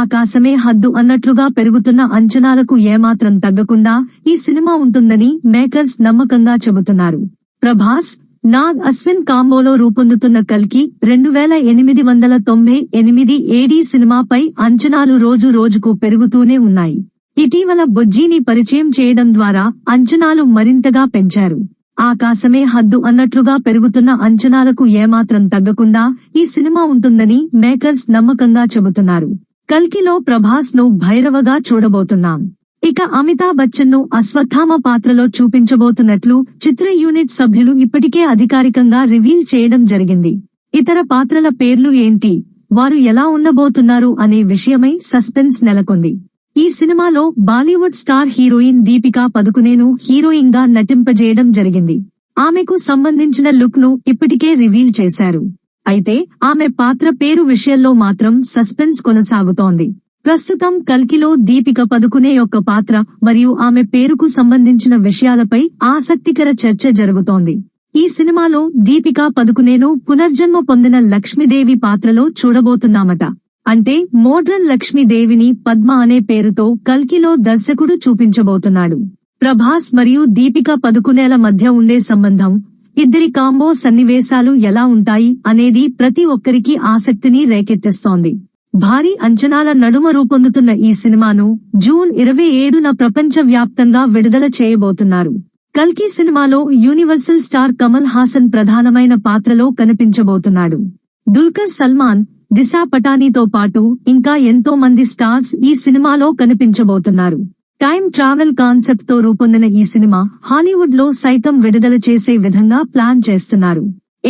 ఆకాశమే హద్దు అన్నట్లుగా పెరుగుతున్న అంచనాలకు ఏమాత్రం తగ్గకుండా ఈ సినిమా ఉంటుందని మేకర్స్ నమ్మకంగా చెబుతున్నారు. ప్రభాస్, నాగ్ అశ్విన్ కాంబోలో రూపొందుతున్న కల్కి 2898 ఏడీ సినిమాపై అంచనాలు రోజు రోజుకు పెరుగుతూనే ఉన్నాయి. ఇటీవల బుజ్జీని పరిచయం చేయడం ద్వారా అంచనాలు మరింతగా పెంచారు. ఆకాశమే హద్దు అన్నట్లుగా పెరుగుతున్న అంచనాలకు ఏమాత్రం తగ్గకుండా ఈ సినిమా ఉంటుందని మేకర్స్ నమ్మకంగా చెబుతున్నారు. కల్కిలో ప్రభాస్ ను భైరవగా చూడబోతున్నాం. ఇక అమితాబ్ బచ్చన్ ను అశ్వత్థామ పాత్రలో చూపించబోతున్నట్లు చిత్ర యూనిట్ సభ్యులు ఇప్పటికే అధికారికంగా రివీల్ చేయడం జరిగింది. ఇతర పాత్రల పేర్లు ఏంటి, వారు ఎలా ఉండబోతున్నారు అనే విషయమై సస్పెన్స్ నెలకొంది. ఈ సినిమాలో బాలీవుడ్ స్టార్ హీరోయిన్ దీపికా పదుకునేను హీరోయిన్ గా నటింపజేయడం జరిగింది. ఆమెకు సంబంధించిన లుక్ ను ఇప్పటికే రివీల్ చేశారు. అయితే ఆమె పాత్ర పేరు విషయంలో మాత్రం సస్పెన్స్ కొనసాగుతోంది. ప్రస్తుతం కల్కిలో దీపిక పదుకునే యొక్క పాత్ర మరియు ఆమె పేరుకు సంబంధించిన విషయాలపై ఆసక్తికర చర్చ జరుగుతోంది. ఈ సినిమాలో దీపికా పదుకునేను పునర్జన్మ పొందిన లక్ష్మీదేవి పాత్రలో చూడబోతున్నామట. అంటే మోడ్రన్ లక్ష్మీదేవిని పద్మ అనే పేరుతో కల్కిలో దర్శకుడు చూపించబోతున్నాడు. ప్రభాస్ మరియు దీపికా పదుకునేల మధ్య ఉండే సంబంధం, ఇద్దరి కాంబో సన్నివేశాలు ఎలా ఉంటాయి అనేది ప్రతి ఒక్కరికి ఆసక్తిని రేకెత్తిస్తోంది. భారీ అంచనాల నడుమ రూపొందుతున్న ఈ సినిమాను జూన్ 27న ప్రపంచ వ్యాప్తంగా విడుదల చేయబోతున్నారు. కల్కి సినిమాలో యూనివర్సల్ స్టార్ కమల్ హాసన్ ప్రధానమైన పాత్రలో కనిపించబోతున్నాడు. దుల్కర్ సల్మాన్, దిశా పటానీతో పాటు ఇంకా ఎంతో మంది స్టార్స్ ఈ సినిమాలో కనిపించబోతున్నారు. టైం ట్రావెల్ కాన్సెప్ట్ తో రూపొందిన ఈ సినిమా హాలీవుడ్ లో సైతం విడుదల చేసే విధంగా ప్లాన్ చేస్తున్నారు.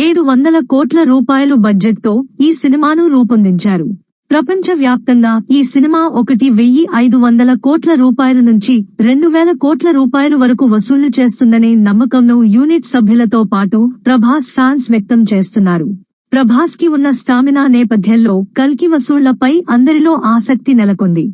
700 కోట్ల రూపాయలు బడ్జెట్ తో ఈ సినిమాను రూపొందించారు. ప్రపంచ వ్యాప్తంగా ఈ సినిమా 1,500 కోట్ల రూపాయల నుంచి 2,000 కోట్ల రూపాయల వరకు వసూళ్లు చేస్తుందనే నమ్మకంను యూనిట్ సభ్యులతో పాటు ప్రభాస్ ఫ్యాన్స్ వ్యక్తం చేస్తున్నారు. ప్రభాస్ కి ఉన్న స్టామినా నేపథ్యంలో కల్కి వసూళ్లపై అందరిలో ఆసక్తి నెలకొంది.